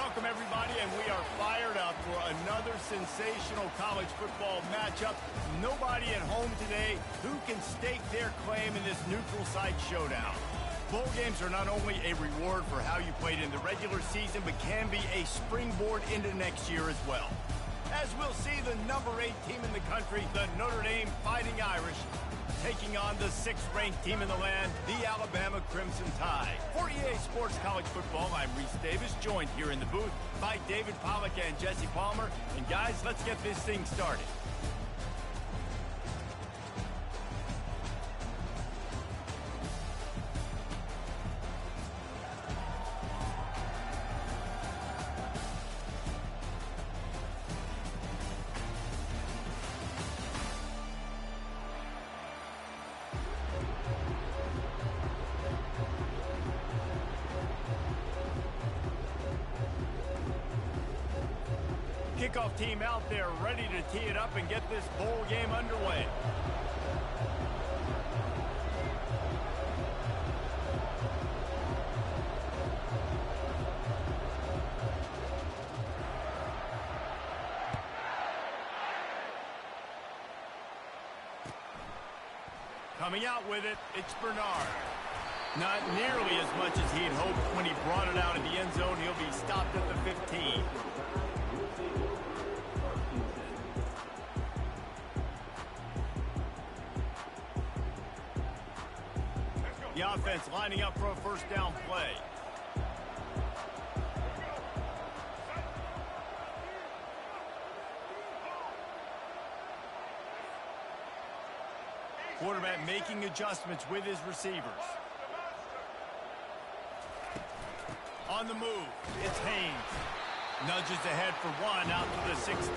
Welcome, everybody, and we are fired up for another sensational college football matchup. Nobody at home today who can stake their claim in this neutral site showdown. Bowl games are not only a reward for how you played in the regular season, but can be a springboard into next year as well. As we'll see the number 8 team in the country, the Notre Dame Fighting Irish, taking on the 6th-ranked team in the land, the Alabama Crimson Tide. For EA Sports College Football, I'm Reese Davis, joined here in the booth by David Pollack and Jesse Palmer. And guys, let's get this thing started. Kickoff team out there ready to tee it up and get this bowl game underway. Coming out with it, it's Bernard. Not nearly as much as he'd hoped when he brought it out in the end zone. He'll be stopped at the 15. The offense lining up for a first down play. Quarterback making adjustments with his receivers. On the move, it's Haynes. Nudges ahead for one out to the 16.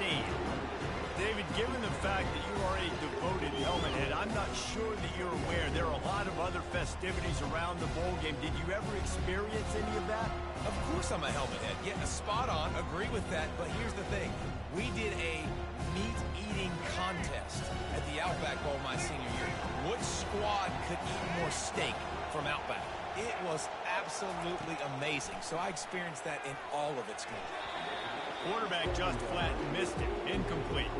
David, given the fact that you are a devoted helmet head, I'm not sure that you're aware there are a lot of other festivities around the bowl game. Did you ever experience any of that? Of course I'm a helmet head. Yeah, spot on. Agree with that. But here's the thing. We did a meat-eating contest at the Outback Bowl my senior year. Which squad could eat more steak from Outback? It was absolutely amazing. So I experienced that in all of its glory. Quarterback just flat missed it. Incomplete.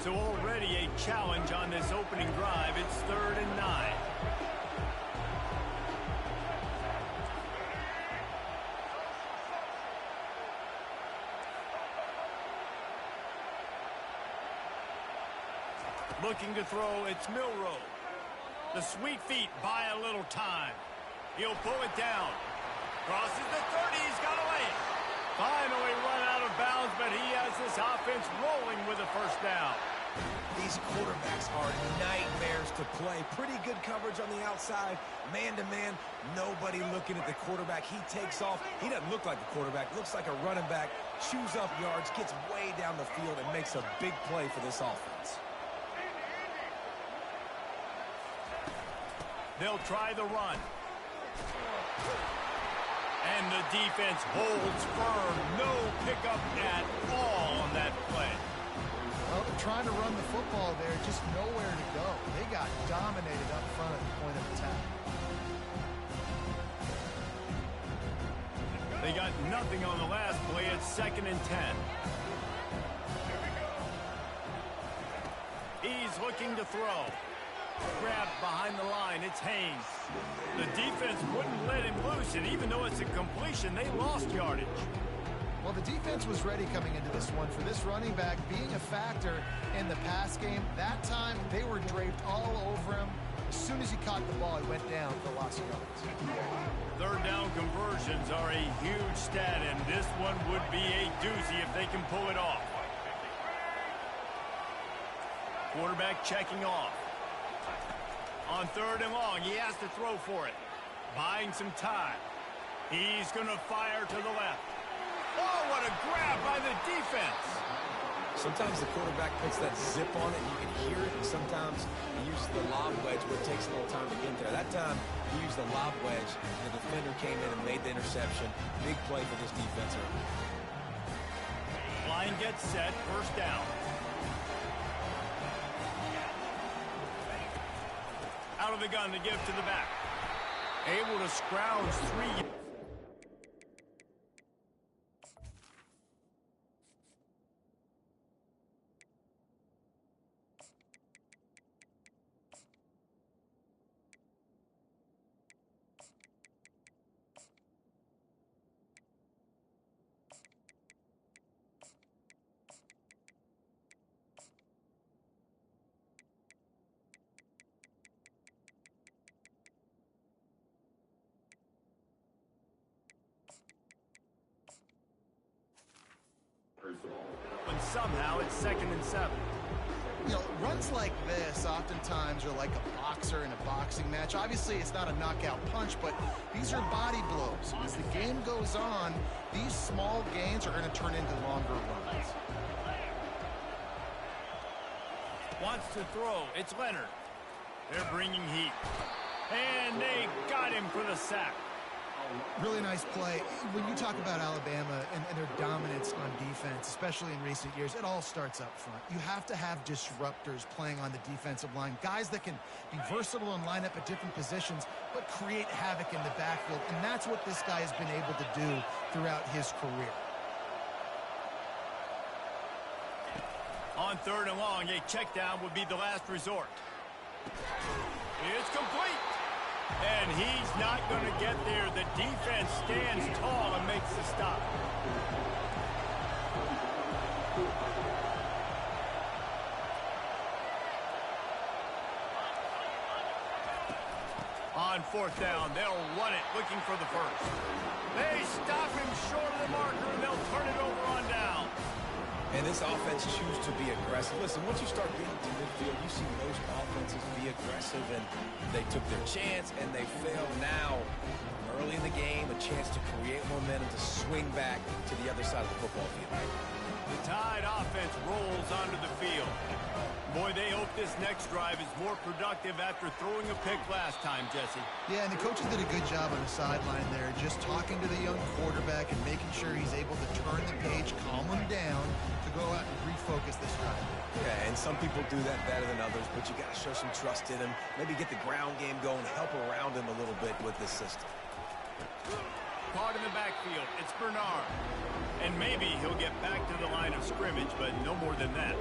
So already a challenge on this opening drive. It's 3rd and 9. Looking to throw, it's Milroe. The sweet feet buy a little time. He'll pull it down. Crosses the 30. He's got a lane. Finally run out of bounds, but he has this offense rolling with a first down. These quarterbacks are nightmares to play. Pretty good coverage on the outside. Man-to-man, nobody looking at the quarterback. He takes off. He doesn't look like the quarterback. Looks like a running back. Chews up yards, gets way down the field, and makes a big play for this offense. They'll try the run. And the defense holds firm. No pickup at all on that play. Well, they're trying to run the football there, just nowhere to go. They got dominated up front at the point of attack. They got nothing on the last play. It's 2nd and 10. He's looking to throw. Grabbed behind the line, it's Haynes. The defense wouldn't let him loose, and even though it's a completion, they lost yardage. Well, the defense was ready coming into this one for this running back being a factor in the pass game. That time, they were draped all over him. As soon as he caught the ball, he went down for loss of yards. 3rd down conversions are a huge stat, and this one would be a doozy if they can pull it off. Quarterback checking off. On 3rd and long, he has to throw for it. Buying some time. He's going to fire to the left. Oh, what a grab by the defense. Sometimes the quarterback puts that zip on it, and you can hear it, and sometimes he uses the lob wedge where it takes a little time to get there. That time, he used the lob wedge, and the defender came in and made the interception. Big play for this defense. Line gets set, first down. Out of the gun to give to the back. Able to scrounge 3. And somehow it's 2nd and 7. You know, runs like this oftentimes are like a boxer in a boxing match. Obviously, it's not a knockout punch, but these are body blows. As the game goes on, these small gains are going to turn into longer runs. Wants to throw. It's Leonard. They're bringing heat. And they got him for the sack. Really nice play. When you talk about Alabama and their dominance on defense, especially in recent years, it all starts up front. You have to have disruptors playing on the defensive line, guys that can be versatile and line up at different positions, but create havoc in the backfield. And that's what this guy has been able to do throughout his career. On 3rd and long, a check down would be the last resort. It's complete. And he's not going to get there. The defense stands tall and makes the stop. On 4th down, they'll run it, looking for the first. They stop him short of the marker, and they'll turn it over on down. And this offense chooses to be aggressive. Listen, once you start getting to midfield, you see most offenses be aggressive, and they took their chance, and they failed now. Early in the game, a chance to create momentum to swing back to the other side of the football field. The Tide offense rolls onto the field. Boy, they hope this next drive is more productive after throwing a pick last time, Jesse. Yeah, and the coaches did a good job on the sideline there, just talking to the young quarterback and making sure he's able to turn the page, calm him down, to go out and refocus this drive. Yeah, and some people do that better than others, but you got to show some trust in him. Maybe get the ground game going, help around him a little bit with this system. Caught in the backfield, it's Bernard. And maybe he'll get back to the line of scrimmage, but no more than that.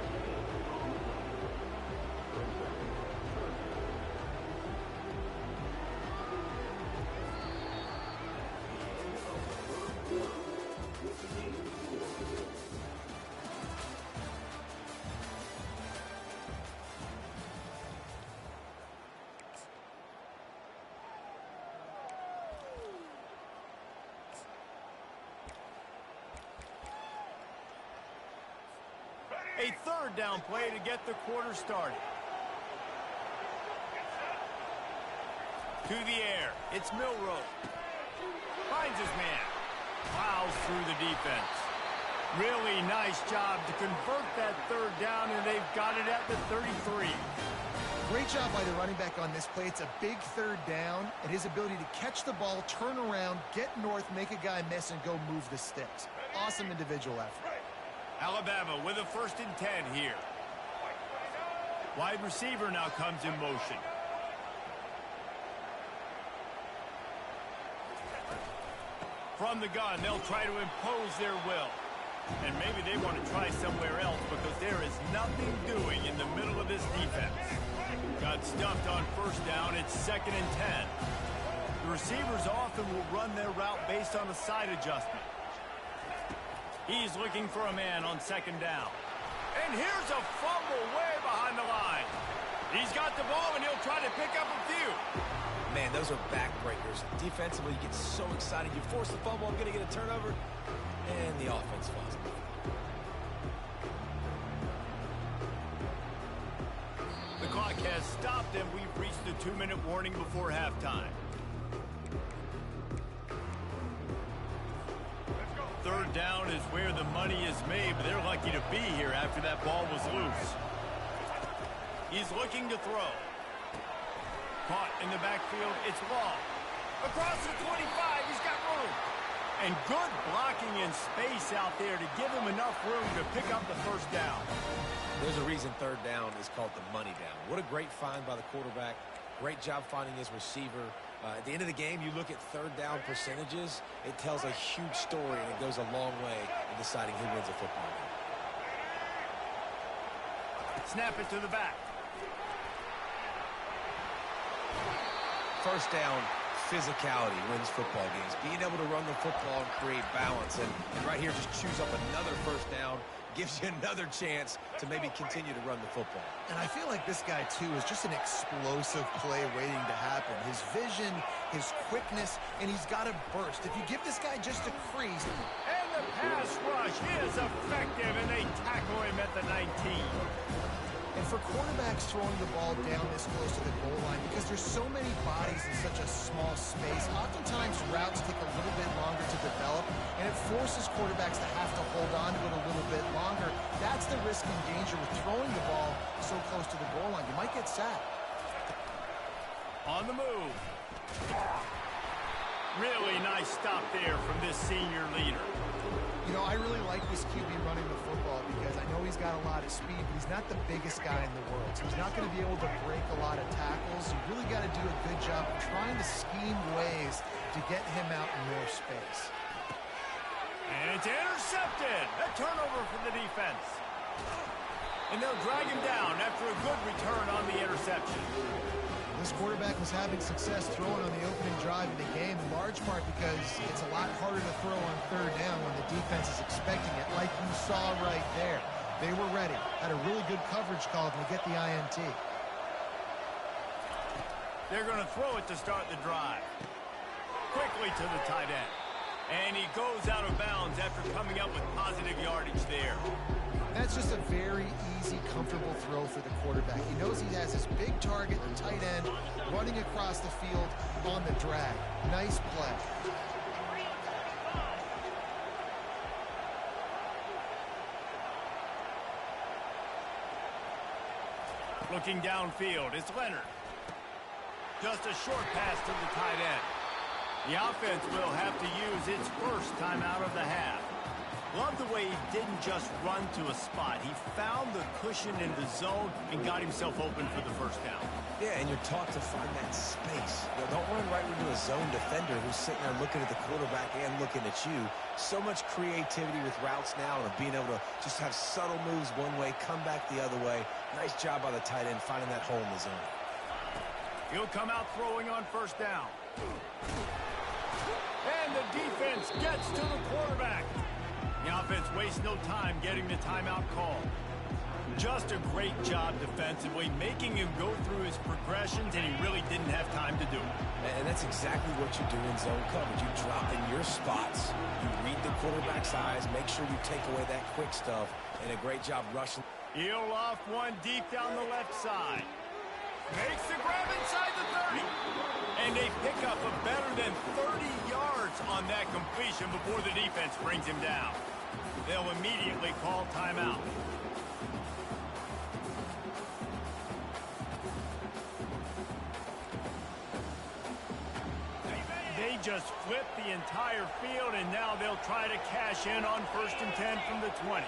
A 3rd down play to get the quarter started. To the air. It's Milroe. Finds his man. Plows through the defense. Really nice job to convert that 3rd down, and they've got it at the 33. Great job by the running back on this play. It's a big 3rd down, and his ability to catch the ball, turn around, get north, make a guy miss, and go move the sticks. Awesome individual effort. Alabama with a 1st and 10 here. Wide receiver now comes in motion. From the gun, they'll try to impose their will. And maybe they want to try somewhere else because there is nothing doing in the middle of this defense. Got stuffed on 1st down. It's 2nd and 10. The receivers often will run their route based on a side adjustment. He's looking for a man on 2nd down. And here's a fumble way behind the line. He's got the ball, and he'll try to pick up a few. Man, those are backbreakers. Defensively, you get so excited. You force the fumble, I'm going to get a turnover, and the offense falls. The clock has stopped, and we've reached the 2-minute warning before halftime. 3rd down is where the money is made, but they're lucky to be here after that ball was loose. He's looking to throw. Caught in the backfield, it's Law. Across the 25, he's got room. And good blocking in space out there to give him enough room to pick up the 1st down. There's a reason 3rd down is called the money down. What a great find by the quarterback. Great job finding his receiver. At the end of the game, you look at third down percentages, it tells a huge story, and it goes a long way in deciding who wins a football game. Snap it to the back. First down, physicality wins football games. Being able to run the football and create balance. And right here, just choose up another first down, gives you another chance to maybe continue to run the football. And I feel like this guy, too, is just an explosive play waiting to happen. His vision, his quickness, and he's got a burst. If you give this guy just a crease. And the pass rush is effective, and they tackle him at the 19. And for quarterbacks throwing the ball down this close to the goal line, because there's so many bodies in such a small space, oftentimes routes take a little bit longer to develop, and it forces quarterbacks to have to hold on to it a little bit longer. That's the risk and danger with throwing the ball so close to the goal line. You might get sacked. On the move. Really nice stop there from this senior leader. You know, I really like this QB running the football because I know he's got a lot of speed, but he's not the biggest guy in the world. So he's not going to be able to break a lot of tackles. You really got to do a good job of trying to scheme ways to get him out in more space. And it's intercepted. A turnover for the defense. And they'll drag him down after a good return on the interception. This quarterback was having success throwing on the opening drive of the game, in large part because it's a lot harder to throw on third down when the defense is expecting it, like you saw right there. They were ready, had a really good coverage call to get the INT. They're going to throw it to start the drive. Quickly to the tight end. And he goes out of bounds after coming up with positive yardage there. That's just a very easy, comfortable throw for the quarterback. He knows he has his big target, the tight end, running across the field on the drag. Nice play. Looking downfield, it's Leonard. Just a short pass to the tight end. The offense will have to use its first timeout of the half. Love the way he didn't just run to a spot. He found the cushion in the zone and got himself open for the first down. Yeah, and you're taught to find that space. You know, don't run right into a zone defender who's sitting there looking at the quarterback and looking at you. So much creativity with routes now and being able to just have subtle moves one way, come back the other way. Nice job by the tight end finding that hole in the zone. He'll come out throwing on first down. And the defense gets to the quarterback. The offense wastes no time getting the timeout call. Just a great job defensively, making him go through his progressions, and he really didn't have time to do it. And that's exactly what you do in zone coverage. You drop in your spots, you read the quarterback's eyes, make sure you take away that quick stuff, and a great job rushing. He'll off one deep down the left side. Makes the grab inside the 30. And they pick up a better than 30 yards on that completion before the defense brings him down. They'll immediately call timeout. They just flipped the entire field, and now they'll try to cash in on 1st and 10 from the 20.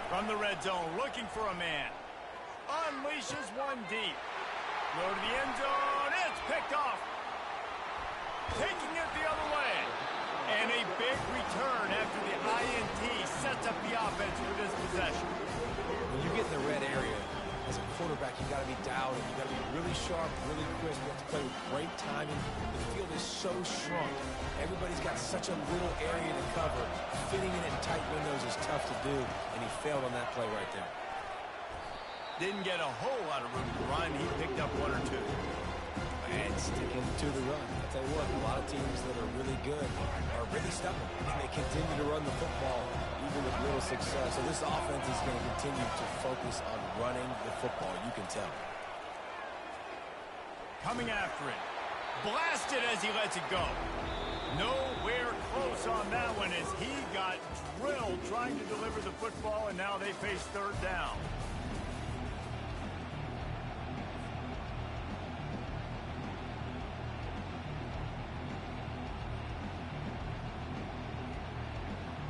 From the red zone, looking for a man. Unleashes one deep. Go to the end zone. It's picked off. Taking it the other way. And a big return after the INT sets up the offense for this possession. When you get in the red area, as a quarterback, you got to be dialed in. You got to be really sharp, really crisp. You have to play with great timing. The field is so shrunk. Everybody's got such a little area to cover. Fitting in tight windows is tough to do, and he failed on that play right there. Didn't get a whole lot of room to run. He picked up one or two. And sticking to the run. I'll tell you what, a lot of teams that are really good are really stubborn. And they continue to run the football even with little success. So this offense is going to continue to focus on running the football. You can tell. Coming after it. Blasted as he lets it go. Nowhere close on that one as he got drilled trying to deliver the football, and now they face third down.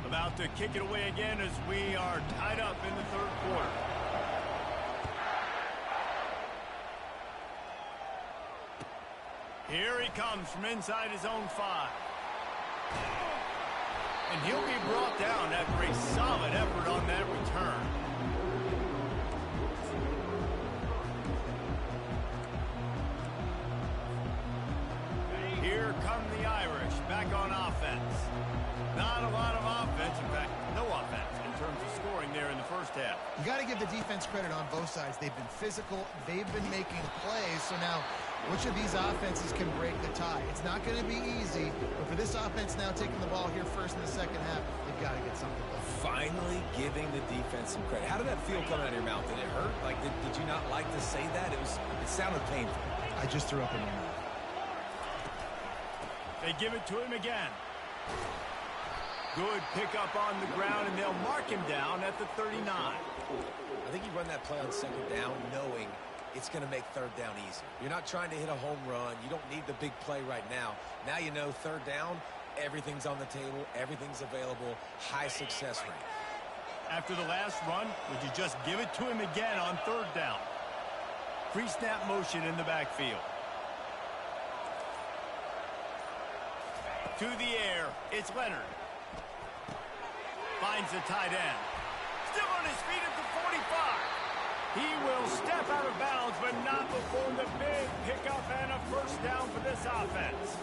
About to kick it away again as we are tied up in the third quarter. Here he comes from inside his own 5. And he'll be brought down after a solid effort on that return. Here come the Irish back on offense. Not a lot of offense, in fact, no offense in terms of scoring there in the first half. You got to give the defense credit on both sides. They've been physical. They've been making plays. So now, which of these offenses can break the tie? It's not going to be easy, but for this offense now taking the ball here first in the second half, they've got to get something done. Finally giving the defense some credit. How did that feel coming out of your mouth? Did it hurt? Like, did you not like to say that? It sounded painful. I just threw up in my mouth. They give it to him again. Good pickup on the ground, and they'll mark him down at the 39. I think you run that play on second down knowing it's going to make third down easy. You're not trying to hit a home run. You don't need the big play right now. Now you know third down, everything's on the table, everything's available, high success rate. After the last run, would you just give it to him again on third down? Pre-snap motion in the backfield. To the air, it's Leonard. Finds the tight end. Still on his feet at the 45. He will step out of bounds, but not before the big pickup and a first down for this offense.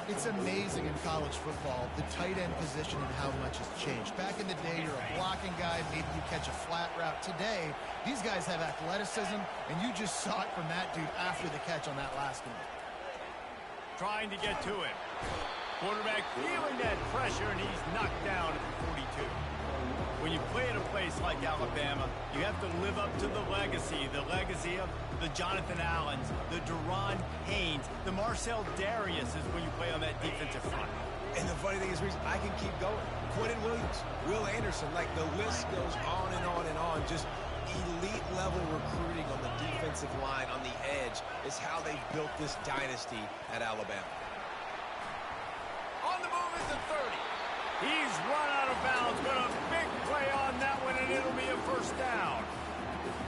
It's amazing in college football, the tight end position and how much has changed. Back in the day, you're a blocking guy, maybe you catch a flat route. Today, these guys have athleticism, and you just saw it from that dude after the catch on that last one. Trying to get to it. Quarterback feeling that pressure, and he's knocked down at the 42. When you play at a place like Alabama, you have to live up to the legacy of the Jonathan Allens, the Deron Haynes, the Marcel Darius is when you play on that defensive front. And the funny thing is, Reese, I can keep going. Quentin Williams, Will Anderson, like the list goes on and on and on. Just elite level recruiting on the defensive line, on the edge, is how they've built this dynasty at Alabama. On the move is the 30. He's run out of bounds, but a big play on that one, and it'll be a first down.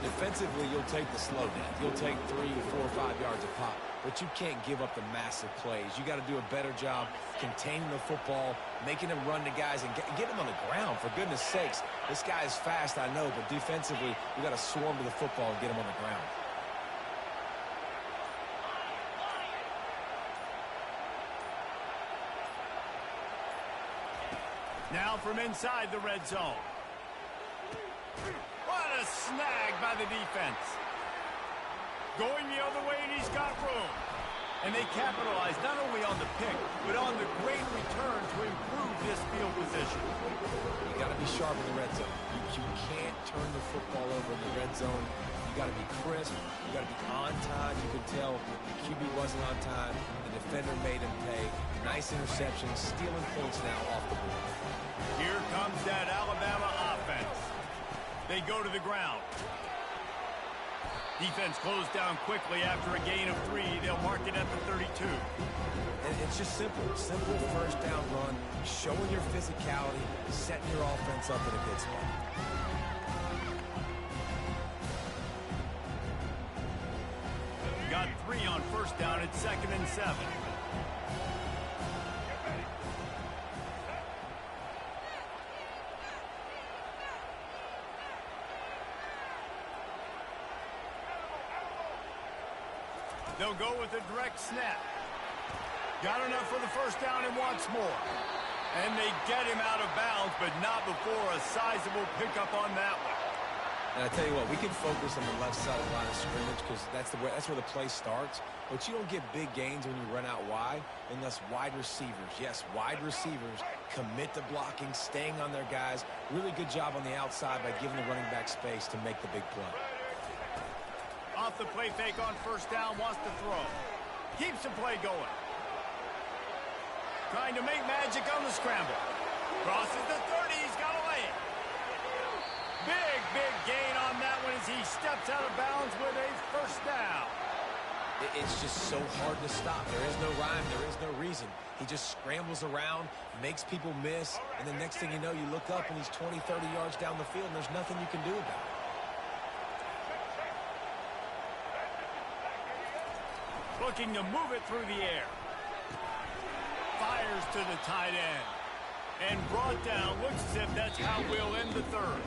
Defensively, you'll take the slow down. You'll take 3, 4, 5 yards a pop, but you can't give up the massive plays. You got to do a better job containing the football, making them run to guys, and get them on the ground. For goodness sakes, this guy is fast, I know, but defensively, you got to swarm to the football and get him on the ground. Now from inside the red zone. What a snag by the defense. Going the other way, and he's got room. And they capitalize not only on the pick, but on the great return to improve this field position. You got to be sharp in the red zone. You can't turn the football over in the red zone. You got to be crisp. You got to be on time. You could tell the QB wasn't on time. The defender made him pay. Nice interception, stealing points now off the board. Here comes that Alabama offense. They go to the ground. Defense closed down quickly after a gain of 3. They'll mark it at the 32. And it's just simple. Simple first down run, showing your physicality, setting your offense up in a good spot. Got 3 on first down at 2nd and 7. They'll go with a direct snap. Got enough for the first down and wants more. And they get him out of bounds, but not before a sizable pickup on that one. And I tell you what, we can focus on the left side of the line of scrimmage because that's where the play starts. But you don't get big gains when you run out wide unless wide receivers, yes, wide receivers, commit to blocking, staying on their guys. Really good job on the outside by giving the running back space to make the big play. Off the play fake on first down, wants to throw. Keeps the play going. Trying to make magic on the scramble. Crosses the 30, he's got to lay it. Big gain on that one as he steps out of bounds with a first down. It's just so hard to stop. There is no rhyme, there is no reason. He just scrambles around, makes people miss, and the next thing you know, you look up and he's 20, 30 yards down the field, and there's nothing you can do about it. looking to move it through the air. Fires to the tight end. And brought down. Looks as if that's how we'll end the third.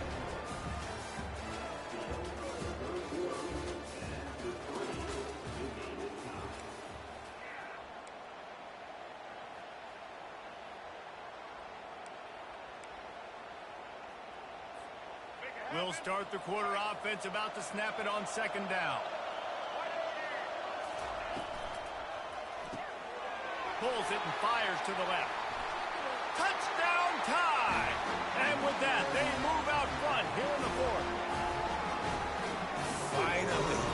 We'll start the quarter offense, about to snap it on second down. Pulls it and fires to the left. Touchdown tie! And with that, they move out front here in the fourth.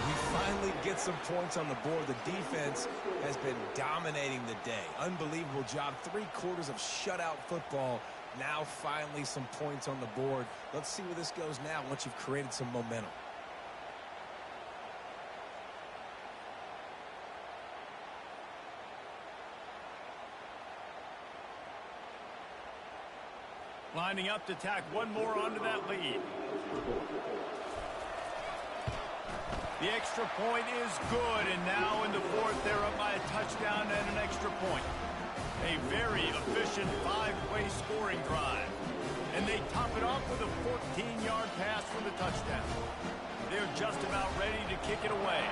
We finally get some points on the board. The defense has been dominating the day. Unbelievable job. 3 quarters of shutout football. Now finally some points on the board. Let's see where this goes now once you've created some momentum. Lining up to tack one more onto that lead. The extra point is good, and now in the fourth, they're up by a touchdown and an extra point. A very efficient 5-play scoring drive. And they top it off with a 14-yard pass for the touchdown. They're just about ready to kick it away.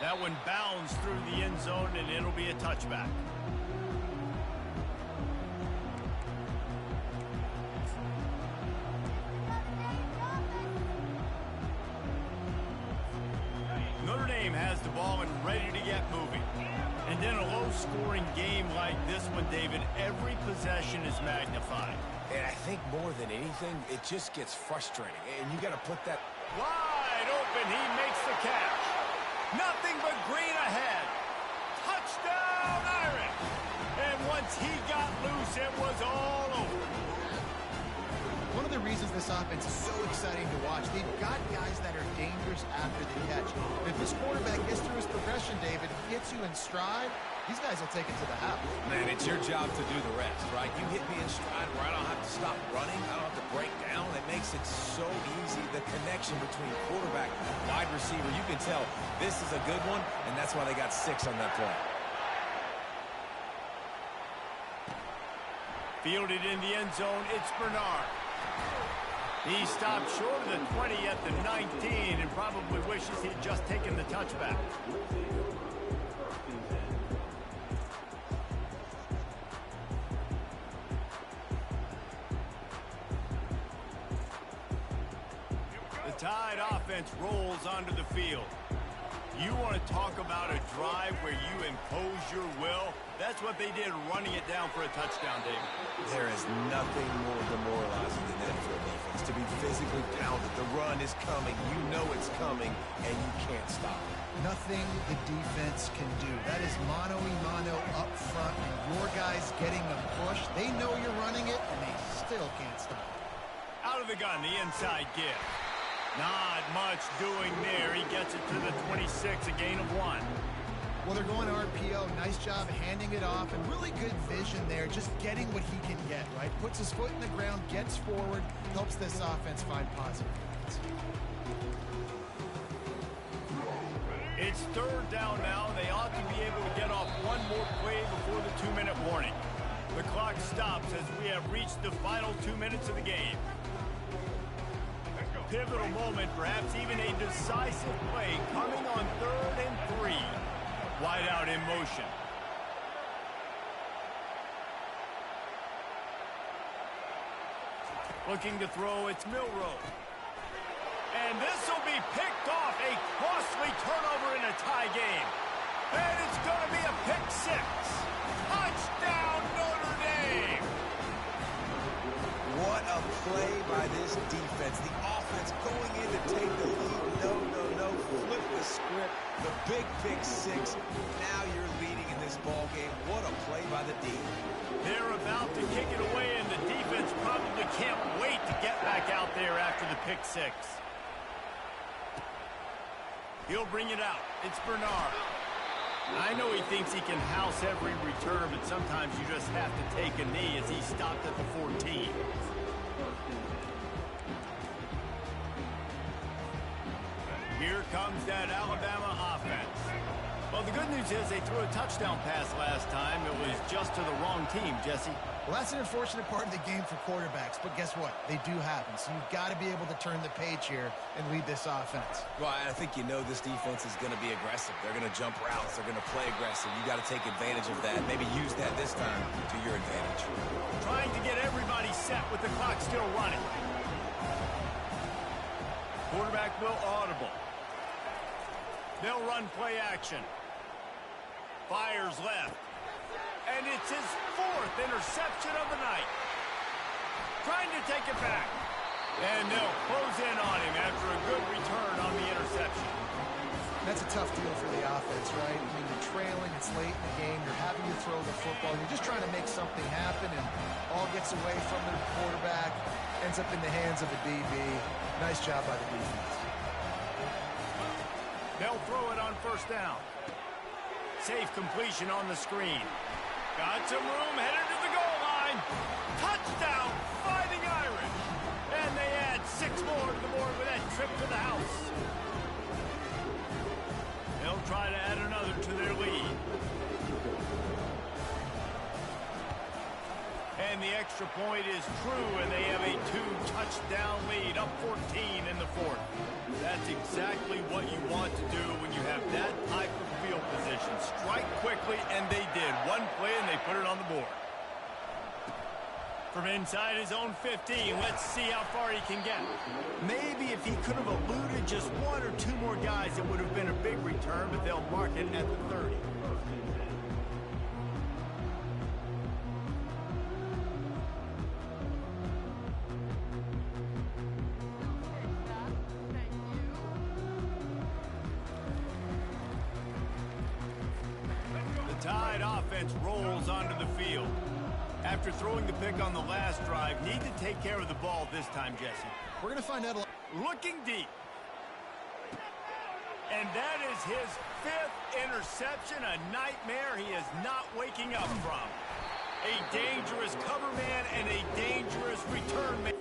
That one bounds through the end zone, and it'll be a touchback. Notre Dame has the ball and ready to get moving. And in a low-scoring game like this one, David, every possession is magnified. And I think more than anything, it just gets frustrating. And you got to put that Wide open, he makes the catch. Nothing but green ahead. Touchdown, Irish. And once he got loose, it was all over. One of the reasons this offense is so exciting to watch, they've got guys that are dangerous after the catch. If this quarterback gets through his progression, David, hits you in stride, these guys will take it to the house. Man, it's your job to do the rest, right? You hit me in stride where I don't have to stop running. I don't have to break down. It makes it so easy. The connection between quarterback and wide receiver, you can tell this is a good one, and that's why they got 6 on that play. Fielded in the end zone, it's Bernard. He stopped short of the 20 at the 19 and probably wishes he'd just taken the touchback. The Tide offense rolls onto the field. You want to talk about a drive where you impose your will? That's what they did, running it down for a touchdown, David. There is nothing more demoralizing than that for a defense. To be physically pounded, the run is coming, you know it's coming, and you can't stop it. Nothing the defense can do. That is mano-a-mano up front, and your guys getting a push. They know you're running it, and they still can't stop it. Out of the gun, the inside give. Not much doing there. He gets it to the 26, a gain of 1. Well, they're going RPO. Nice job handing it off, and really good vision there, just getting what he can get, right? Puts his foot in the ground, gets forward, helps this offense find positive points. It's third down now. They ought to be able to get off one more play before the 2-minute warning. The clock stops as we have reached the final 2 minutes of the game. Pivotal moment, perhaps even a decisive play coming on 3rd and 3. Wide out in motion. Looking to throw, it's Milroe. And this will be picked off. A costly turnover in a tie game. And it's going to be a pick 6. Touchdown, Notre Dame! What a play by this defense. The offense going in to take the lead. No. Flip the script. The big pick 6. Now you're leading in this ball game. What a play by the D. They're about to kick it away, and the defense probably can't wait to get back out there after the pick 6. He'll bring it out. It's Bernard. I know he thinks he can house every return, but sometimes you just have to take a knee as he stopped at the 14. Here comes that Alabama offense. Well, the good news is they threw a touchdown pass last time. It was just to the wrong team, Jesse. Well, that's an unfortunate part of the game for quarterbacks, but guess what? They do happen, so you've got to be able to turn the page here and lead this offense. Well, I think you know this defense is going to be aggressive. They're going to jump routes. They're going to play aggressive. You got to take advantage of that. Maybe use that this time to your advantage. Trying to get everybody set with the clock still running. Quarterback will audible. They'll run play action. Fires left. And it's his 4th interception of the night. Trying to take it back. And they'll close in on him after a good return on the interception. That's a tough deal for the offense, right? I mean, you're trailing, it's late in the game, you're having to throw the football, you're just trying to make something happen, and all gets away from the quarterback, ends up in the hands of the DB. Nice job by the defense. They'll throw it on first down. Safe completion on the screen. Got some room, headed to the goal line. Touchdown, Fighting Irish. And they add 6 more to the board with that trip to the house. They'll try to add another to their lead. And the extra point is true, and they have a 2-touchdown lead, up 14 in the 4th. That's exactly what you want to do when you have that type of field position. Strike quickly, and they did. One play, and they put it on the board. From inside his own 15, let's see how far he can get. Maybe if he could have eluded just 1 or 2 more guys, it would have been a big return, but they'll mark it at the 30. Tide offense rolls onto the field. After throwing the pick on the last drive, need to take care of the ball this time, Jesse. We're going to find out. Looking deep. And that is his 5th interception, a nightmare he is not waking up from. A dangerous cover man and a dangerous return man.